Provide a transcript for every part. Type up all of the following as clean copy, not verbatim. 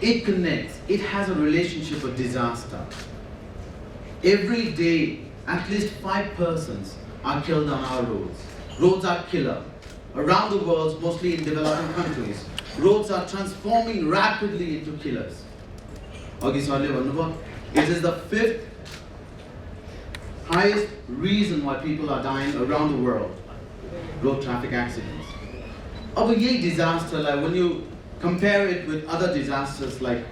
It connects, it has a relationship with disaster. Every day, at least 5 persons are killed on our roads. Roads are killer. Around the world, mostly in developing countries, roads are transforming rapidly into killers. It is the 5th highest reason why people are dying around the world. Road traffic accidents. This disaster, like when you compare it with other disasters, like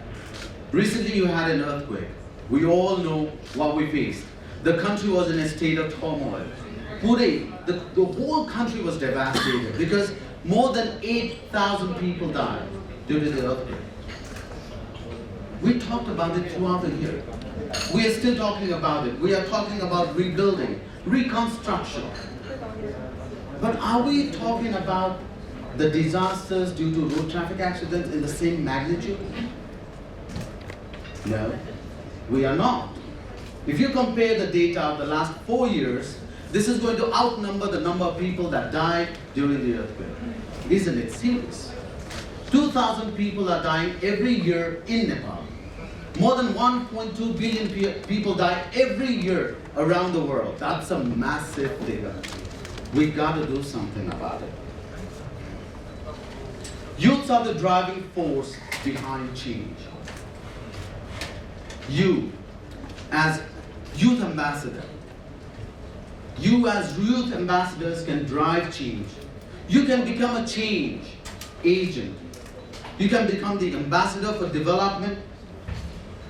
recently you had an earthquake. We all know what we faced. The country was in a state of turmoil. The whole country was devastated because more than 8,000 people died due to the earthquake. We talked about it throughout the year. We are still talking about it. We are talking about rebuilding, reconstruction. But are we talking about the disasters due to road traffic accidents in the same magnitude? No, we are not. If you compare the data of the last 4 years, this is going to outnumber the number of people that died during the earthquake. Isn't it serious? 2,000 people are dying every year in Nepal. More than 1.2 billion people die every year around the world. That's a massive figure. We got to do something about it. Youths are the driving force behind change. You, as youth ambassador, you as youth ambassadors can drive change. You can become a change agent. You can become the ambassador for development.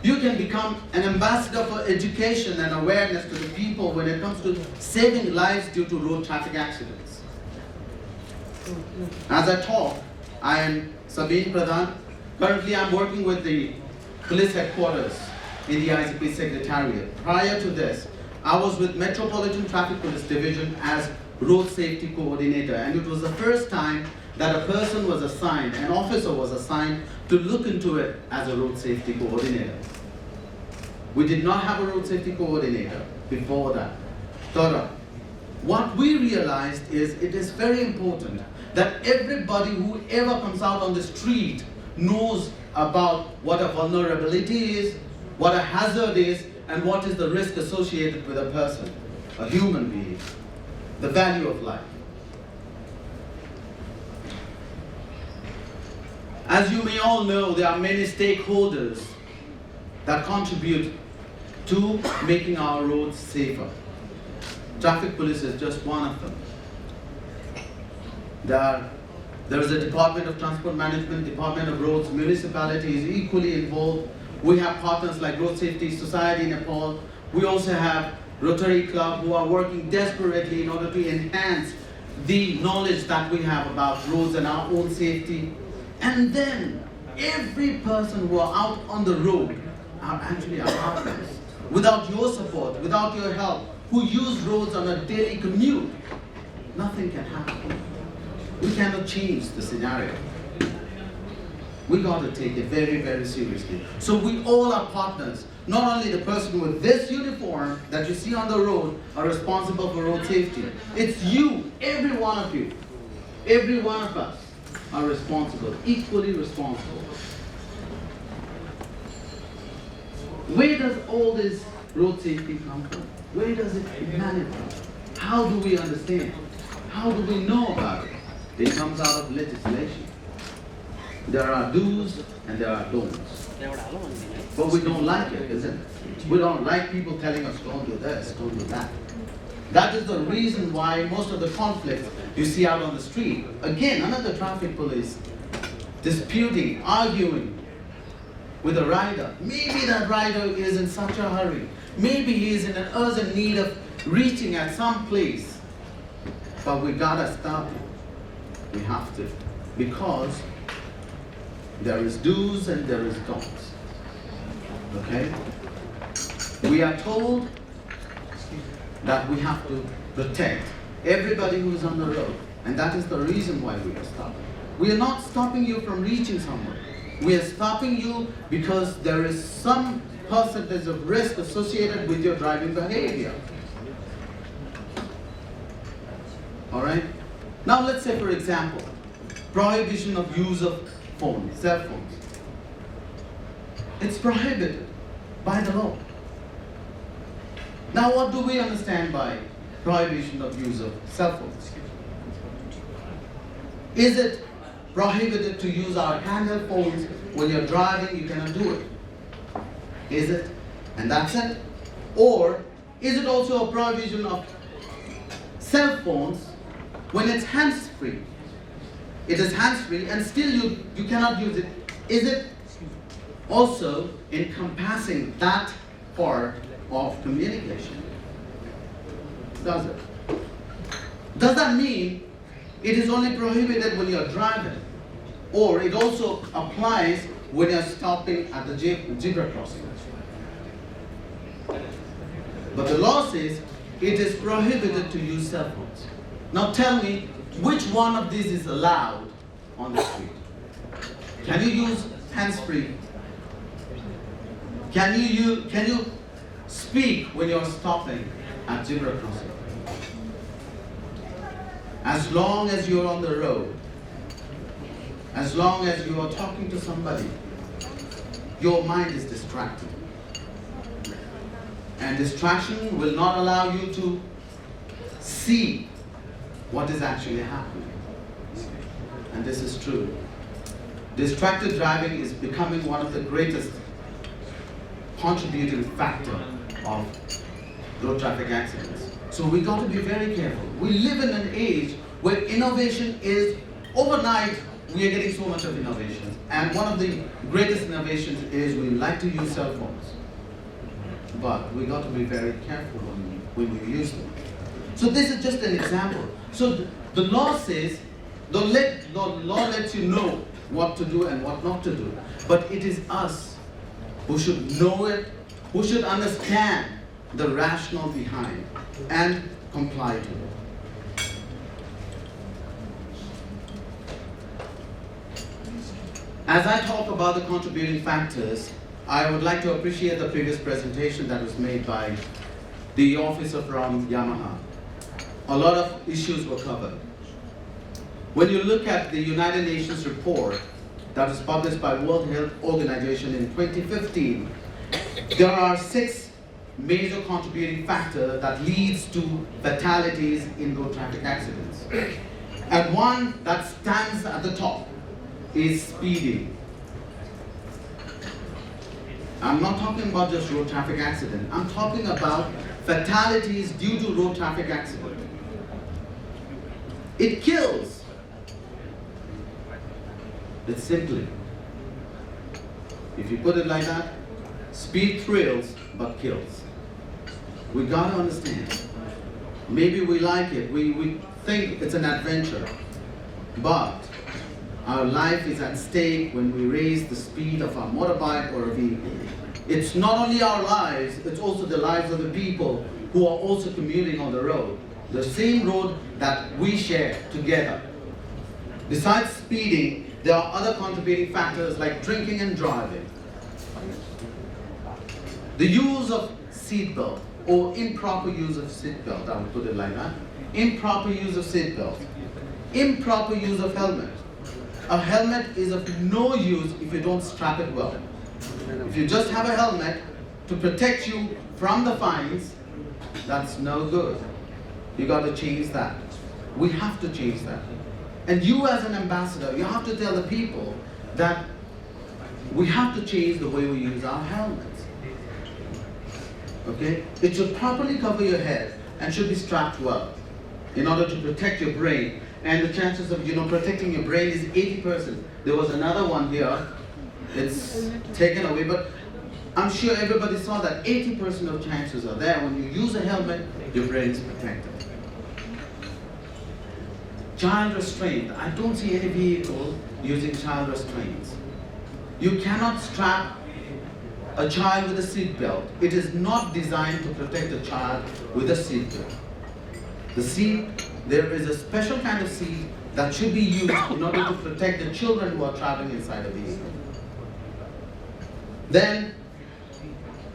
You can become an ambassador for education and awareness to the people when it comes to saving lives due to road traffic accidents. As I talk, I am Sabin Pradhan. Currently, I'm working with the police headquarters in the ICP Secretariat. Prior to this, I was with Metropolitan Traffic Police Division as Road Safety Coordinator, and it was the first time that a person was assigned, an officer was assigned to look into it as a Road Safety Coordinator. We did not have a Road Safety Coordinator before that. What we realized is it is very important that everybody, whoever comes out on the street, knows about what a vulnerability is, what a hazard is, and what is the risk associated with a person, a human being, the value of life. As you may all know, there are many stakeholders that contribute to making our roads safer. Traffic police is just one of them. There is a Department of Transport Management, Department of Roads, municipality is equally involved. We have partners like Road Safety Society Nepal. We also have Rotary Club who are working desperately in order to enhance the knowledge that we have about roads and our own safety. And then every person who are out on the road are actually our partners. Without your support, without your help, who use roads on a daily commute, nothing can happen. We cannot change the scenario. We got to take it very, very seriously. So we all are partners. Not only the person with this uniform that you see on the road are responsible for road safety. It's you, every one of you, every one of us are responsible, equally responsible. Where does all this road safety come from? Where does it emanate from? How do we understand? How do we know about it? It comes out of legislation. There are do's and there are don'ts. But we don't like it, isn't it? We don't like people telling us, don't do this, don't do that. That is the reason why most of the conflicts you see out on the street. Again, another traffic police disputing, arguing with a rider. Maybe that rider is in such a hurry. Maybe he is in an urgent need of reaching at some place. But we gotta stop it. We have to. Because there is do's and there is don'ts. Okay? We are told that we have to protect everybody who is on the road. And that is the reason why we are stopping. We are not stopping you from reaching somewhere. We are stopping you because there is some percentage of risk associated with your driving behavior. All right? Now let's say, for example, prohibition of use of phones, cell phones. It's prohibited by the law. Now what do we understand by prohibition of use of cell phones? Is it prohibited to use our handheld phones when you're driving? You cannot do it. Is it? And that's it? Or is it also a prohibition of cell phones when it's hands-free? It is hands-free and still you cannot use it. Is it also encompassing that part of communication? Does it? Does that mean it is only prohibited when you're driving? Or it also applies when you're stopping at the zebra crossing? But the law says it is prohibited to use cell phones. Now tell me, which one of these is allowed on the street? Can you use hands-free? Can you speak when you're stopping at zebra crossing? As long as you're on the road, as long as you are talking to somebody, your mind is distracted. And distraction will not allow you to see what is actually happening. And this is true. Distracted driving is becoming one of the greatest contributing factor of road traffic accidents. So we got to be very careful. We live in an age where innovation is overnight. We are getting so much of innovation. And one of the greatest innovations is we like to use cell phones. But we got to be very careful when we use them. So this is just an example. So the law says, the law lets you know what to do and what not to do. But it is us who should know it, who should understand the rationale behind and comply to it. As I talk about the contributing factors, I would like to appreciate the previous presentation that was made by the officer from Yamaha. A lot of issues were covered. When you look at the United Nations report that was published by World Health Organization in 2015, there are 6 major contributing factors that leads to fatalities in road traffic accidents. And one that stands at the top is speeding. I'm not talking about just road traffic accident. I'm talking about fatalities due to road traffic accident. It kills. It's simply, if you put it like that, speed thrills but kills. We gotta understand. Maybe we like it, we think it's an adventure, but our life is at stake when we raise the speed of our motorbike or a vehicle. It's not only our lives, it's also the lives of the people who are also commuting on the road, the same road that we share together. Besides speeding, there are other contributing factors like drinking and driving. The use of seatbelt or improper use of seatbelt, I would put it like that. Improper use of seatbelt. Improper use of helmet. A helmet is of no use if you don't strap it well. If you just have a helmet to protect you from the fines, that's no good. You got to change that. We have to change that. And you as an ambassador, you have to tell the people that we have to change the way we use our helmets. Okay? It should properly cover your head and should be strapped well in order to protect your brain. And the chances of protecting your brain is 80%. There was another one here. It's taken away, but I'm sure everybody saw that 80% of chances are there. When you use a helmet, your brain is protected. Child restraint. I don't see any vehicle using child restraints. You cannot strap a child with a seat belt. It is not designed to protect a child with a seat belt. The seat, there is a special kind of seat that should be used in order to protect the children who are traveling inside a vehicle. Then,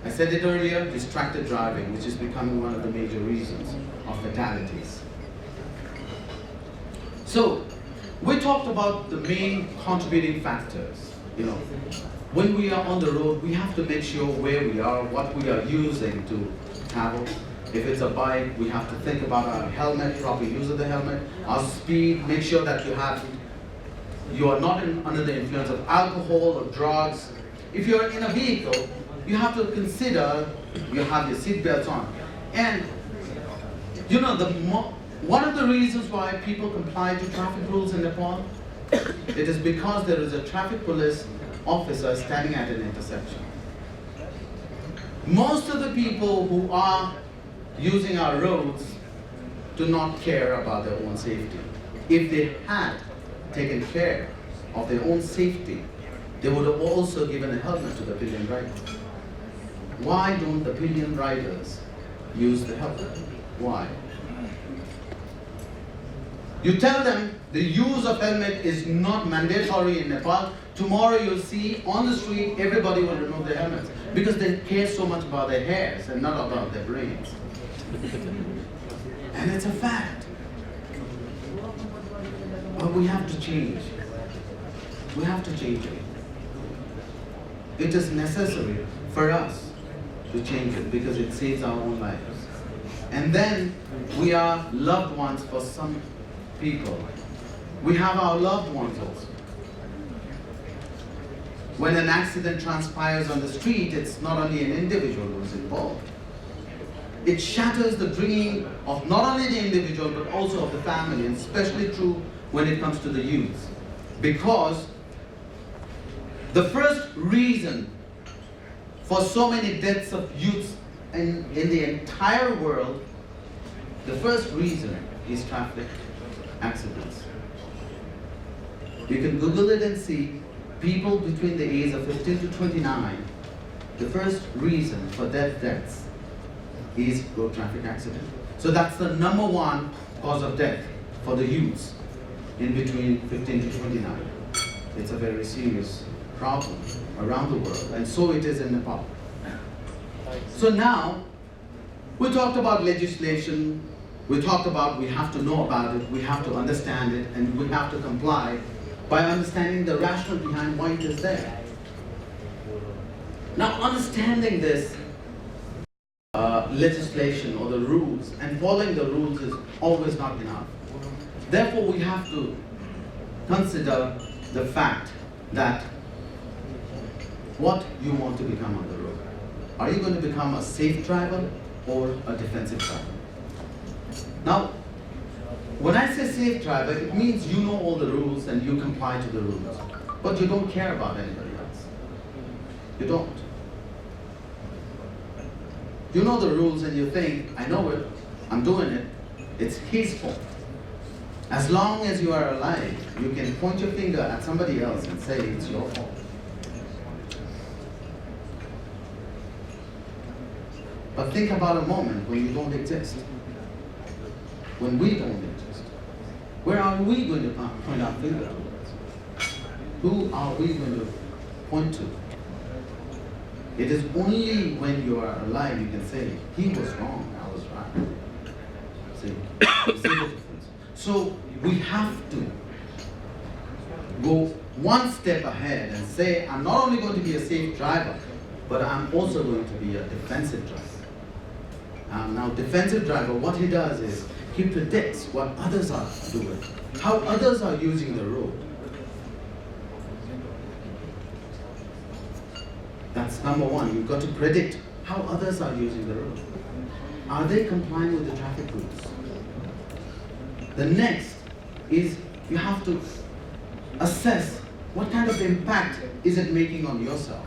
I said it earlier, distracted driving, which is becoming one of the major reasons of fatalities. So, we talked about the main contributing factors. when we are on the road, we have to make sure where we are, what we are using to travel. If it's a bike, we have to think about our helmet, proper use of the helmet, our speed, make sure that you are not under the influence of alcohol or drugs. If you're in a vehicle, you have to consider you have your seat belts on. And you know, one of the reasons why people comply to traffic rules in Nepal, it is because there is a traffic police officer standing at an intersection. Most of the people who are using our roads do not care about their own safety. If they had taken care of their own safety, they would have also given a helmet to the pillion riders. Why don't the pillion riders use the helmet? Why? You tell them the use of helmet is not mandatory in Nepal. Tomorrow you'll see on the street everybody will remove their helmets because they care so much about their hairs and not about their brains. And it's a fact. But we have to change. We have to change it. It is necessary for us to change it because it saves our own lives. And then we are loved ones for some people. We have our loved ones also. When an accident transpires on the street, it's not only an individual who's involved. It shatters the dream of not only the individual but also of the family, and especially true when it comes to the youth. Because the first reason for so many deaths of youths in the entire world, the first reason is traffic accidents. You can Google it and see people between the age of 15 to 29, the first reason for deaths is road traffic accident. So that's the number one cause of death for the youths in between 15 to 29. It's a very serious problem around the world, and so it is in Nepal. So now, we talked about legislation, we talked about we have to know about it, we have to understand it, and we have to comply by understanding the rationale behind why it is there. Now, understanding this legislation or the rules and following the rules is always not enough. Therefore, we have to consider the fact that what you want to become on the road. Are you going to become a safe driver or a defensive driver? Now, when I say safe driver, it means you know all the rules and you comply to the rules, but you don't care about anybody else. You don't. You know the rules and you think, I know it, I'm doing it, it's his fault. As long as you are alive, you can point your finger at somebody else and say it's your fault. But think about a moment when you don't exist. When we don't exist. Where are we going to point our finger towards? Who are we going to point to? It is only when you are alive you can say, he was wrong, I was right. See the difference. So we have to go one step ahead and say, I'm not only going to be a safe driver, but I'm also going to be a defensive driver. Now, defensive driver, what he does is, he predicts what others are doing, how others are using the road. That's number one. You've got to predict how others are using the road. Are they complying with the traffic rules? The next is you have to assess what kind of impact is it making on yourself.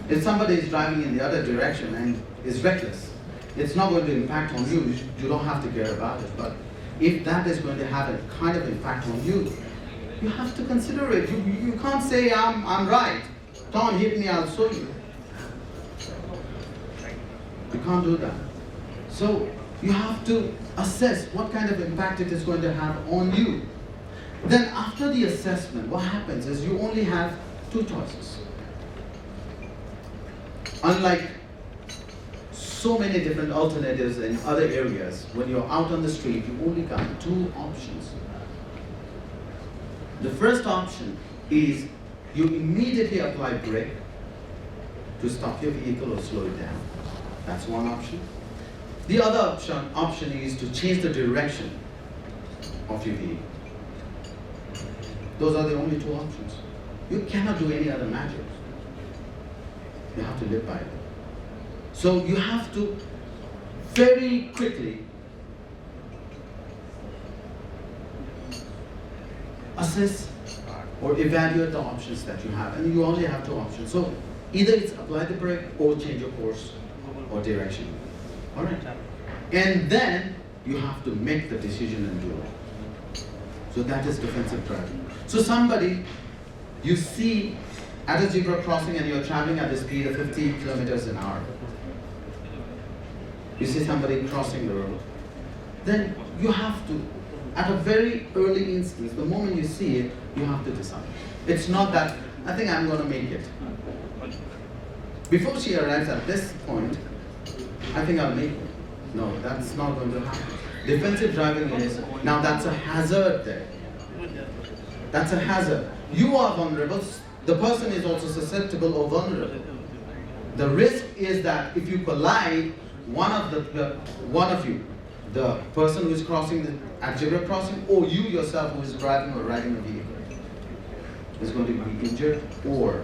If somebody is driving in the other direction and is reckless, it's not going to impact on you. You don't have to care about it. But if that is going to have a kind of impact on you, you have to consider it. You can't say, I'm right. Don't hit me, I'll show you. You can't do that. So you have to assess what kind of impact it is going to have on you. Then after the assessment, what happens is you only have two choices. Unlike so many different alternatives in other areas, when you're out on the street, you only got two options. The first option is you immediately apply brake to stop your vehicle or slow it down. That's one option. The other option is to change the direction of your vehicle. Those are the only two options. You cannot do any other magic. You have to live by it. So you have to very quickly assess or evaluate the options that you have, and you only have two options. So either it's apply the brake or change your course or direction. All right, and then you have to make the decision and do it. So that is defensive driving. So somebody you see at a zebra crossing and you're traveling at the speed of 50 kilometers an hour. You see somebody crossing the road. Then you have to, at a very early instance, the moment you see it, you have to decide. It's not that, I think I'm going to make it. Before she arrives at this point, I think I'll make it. No, that's not going to happen. Defensive driving is, now that's a hazard there. That's a hazard. You are vulnerable, the person is also susceptible or vulnerable. The risk is that if you collide, one of you, the person who is crossing at zebra crossing, or you yourself who is driving or riding a vehicle, is going to be injured or,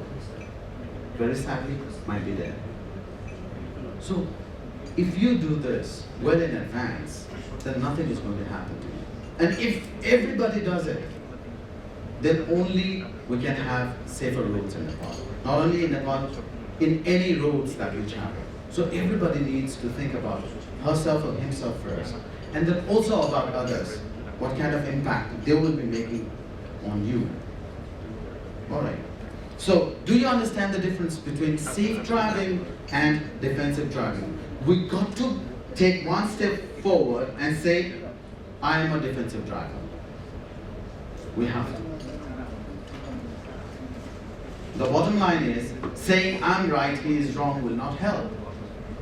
very sadly, might be dead. So, if you do this well in advance, then nothing is going to happen to you. And if everybody does it, then only we can have safer roads in Nepal. Not only in Nepal, in any roads that we travel. So everybody needs to think about herself or himself first, and then also about others, what kind of impact they will be making on you. All right. So, do you understand the difference between safe driving and defensive driving? We got to take one step forward and say, I am a defensive driver. We have to. The bottom line is, saying I'm right, he is wrong will not help.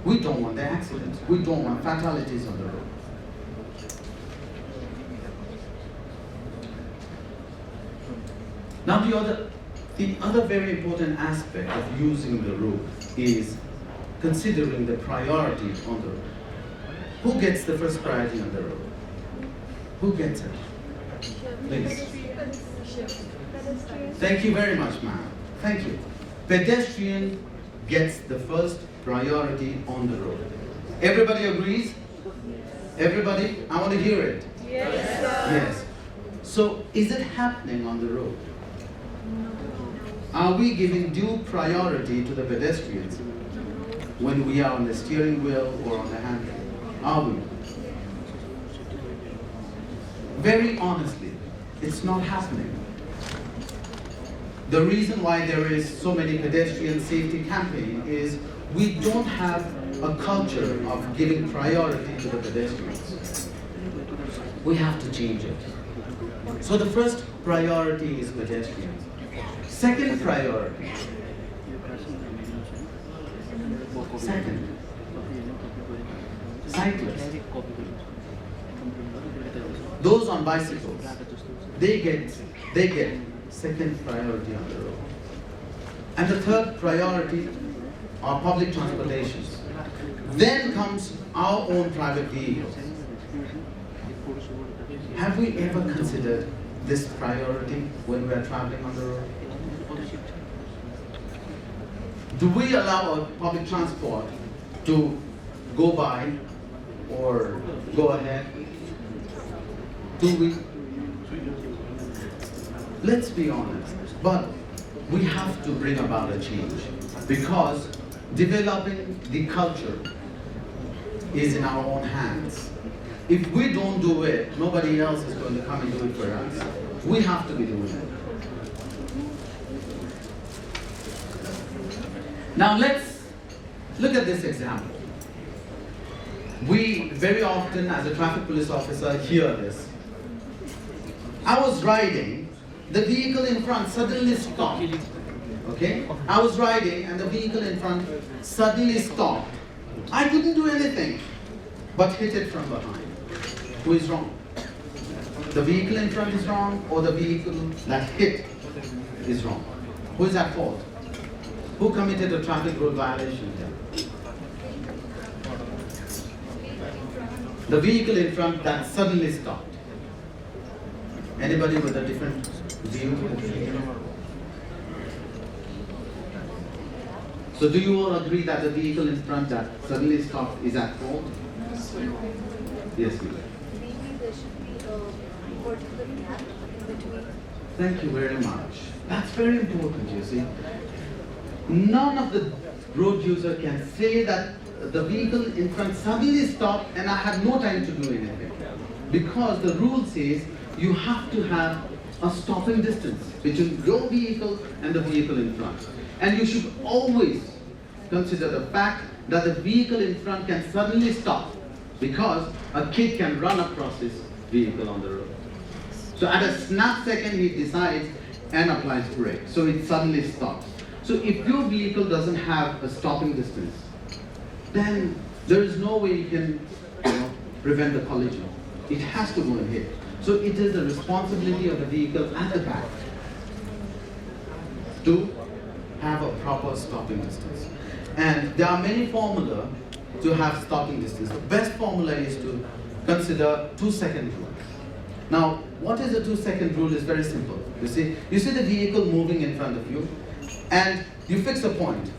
We don't want the accidents. We don't want fatalities on the road. Now the other very important aspect of using the road is considering the priority on the road. Who gets the first priority on the road? Who gets it? Please. Thank you very much, ma'am. Thank you. Pedestrian gets the first priority on the road. Everybody agrees? Everybody? I want to hear it. Yes. Yes. So, is it happening on the road? Are we giving due priority to the pedestrians when we are on the steering wheel or on the handle? Are we? Very honestly, it's not happening. The reason why there is so many pedestrian safety campaigns is we don't have a culture of giving priority to the pedestrians. We have to change it. So the first priority is pedestrians. Second priority. Second, cyclists. Those on bicycles, they get second priority on the road. And the third priority are public transportations. Then comes our own private vehicles. Have we ever considered this priority when we are traveling on the road? Do we allow our public transport to go by or go ahead? Do we? Let's be honest, but we have to bring about a change because developing the culture is in our own hands. If we don't do it, nobody else is going to come and do it for us. We have to be doing it. Now let's look at this example. We very often, as a traffic police officer, hear this. I was riding, the vehicle in front suddenly stopped. Okay? I was riding and the vehicle in front suddenly stopped. I couldn't do anything but hit it from behind. Who is wrong? The vehicle in front is wrong or the vehicle that hit is wrong? Who is at fault? Who committed a traffic rule violation here? The vehicle in front that suddenly stopped. Anybody with a different view? So do you all agree that the vehicle in front that suddenly stopped is at fault? Yes, you. Maybe there should be a particular gap in between. Thank you very much. That's very important, you see. None of the road user can say that the vehicle in front suddenly stopped and I had no time to do anything. Because the rule says you have to have a stopping distance between your vehicle and the vehicle in front. And you should always consider the fact that the vehicle in front can suddenly stop because a kid can run across his vehicle on the road. So at a snap second he decides and applies brake. So it suddenly stops. So if your vehicle doesn't have a stopping distance, then there is no way you can prevent the collision. It has to go and hit. So it is the responsibility of the vehicle at the back to have a proper stopping distance. And there are many formulas to have stopping distance. The best formula is to consider 2-second rule. Now, what is the 2-second rule is very simple. You see the vehicle moving in front of you and you fix a point.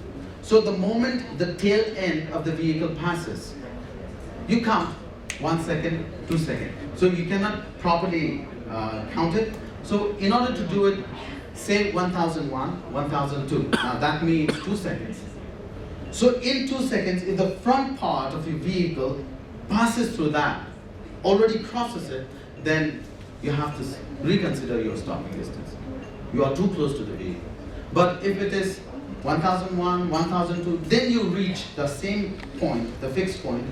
So the moment the tail end of the vehicle passes, you count 1 second, 2 seconds. So you cannot properly count it. So in order to do it, say 1001, 1002. Now that means 2 seconds. So in 2 seconds, if the front part of your vehicle passes through that, already crosses it, then you have to reconsider your stopping distance. You are too close to the vehicle. But if it is 1001, 1002, then you reach the same point, the fixed point,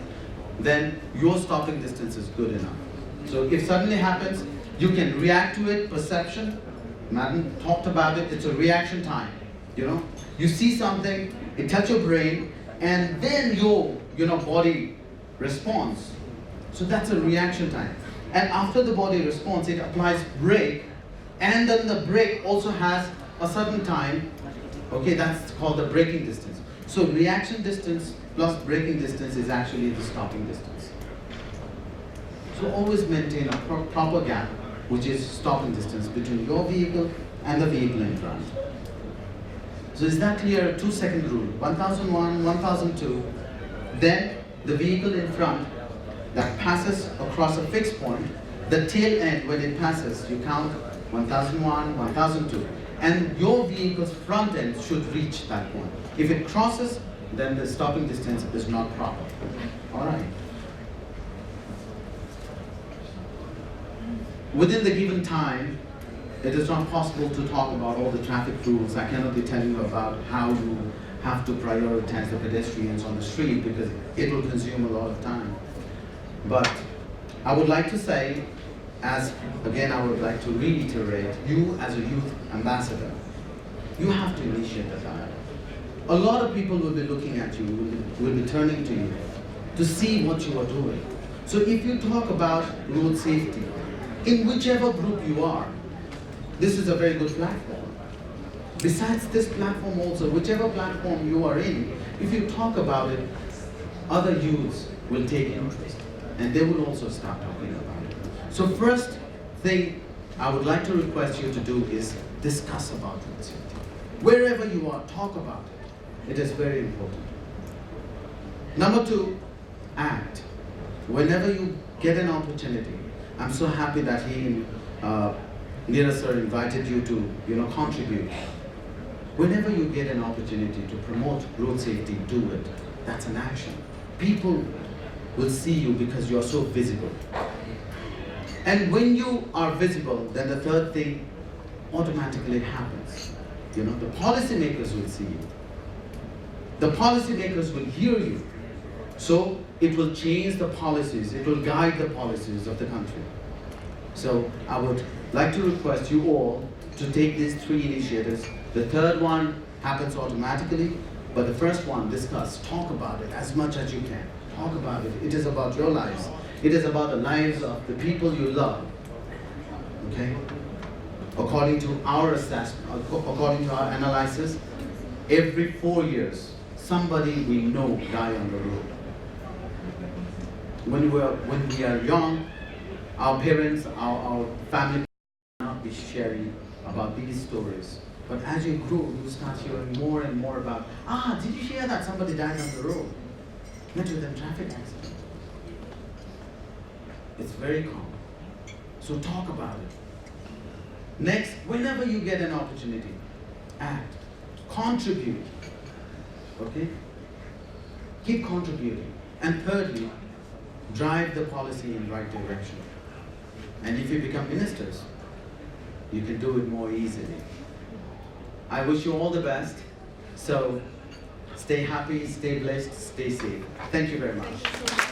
then your stopping distance is good enough. So if suddenly happens, you can react to it, perception. Madam talked about it, it's a reaction time. You see something, it touches your brain, and then your body responds. So that's a reaction time. And after the body responds, it applies brake, and then the brake also has a certain time. Okay, that's called the braking distance. So reaction distance plus braking distance is actually the stopping distance. So always maintain a proper gap, which is stopping distance between your vehicle and the vehicle in front. So is that clear? 2-second rule. 1001, 1002. Then the vehicle in front that passes across a fixed point, the tail end when it passes, you count 1001, 1002. And your vehicle's front end should reach that point. If it crosses, then the stopping distance is not proper. All right. Within the given time, it is not possible to talk about all the traffic rules. I cannot be telling you about how you have to prioritize the pedestrians on the street because it will consume a lot of time. But I would like to say, again I would like to reiterate, you as a youth ambassador, you have to initiate the dialogue. A lot of people will be looking at you, will be turning to you to see what you are doing. So if you talk about road safety, in whichever group you are, this is a very good platform. Besides this platform also, whichever platform you are in, if you talk about it, other youths will take interest and they will also start talking about it. So first thing I would like to request you to do is discuss about road safety. Wherever you are, talk about it. It is very important. Number 2, act. Whenever you get an opportunity, I'm so happy that Neeraj sir invited you to contribute. Whenever you get an opportunity to promote road safety, do it. That's an action. People will see you because you are so visible. And when you are visible, then the third thing automatically happens. The policymakers will see you. The policymakers will hear you. So it will change the policies, it will guide the policies of the country. So I would like to request you all to take these 3 initiatives. The third one happens automatically, but the first one, discuss, talk about it as much as you can. Talk about it. It is about your lives. It is about the lives of the people you love. Okay? According to our assessment, according to our analysis, every 4 years, somebody we know die on the road. When we are young, our parents, our family will not be sharing about these stories. But as you grow, you start hearing more and more about, did you hear that somebody died on the road? Met with a traffic accident. It's very common. So talk about it. Next, whenever you get an opportunity, act, contribute, okay? Keep contributing. And thirdly, drive the policy in the right direction. And if you become ministers, you can do it more easily. I wish you all the best. So stay happy, stay blessed, stay safe. Thank you very much.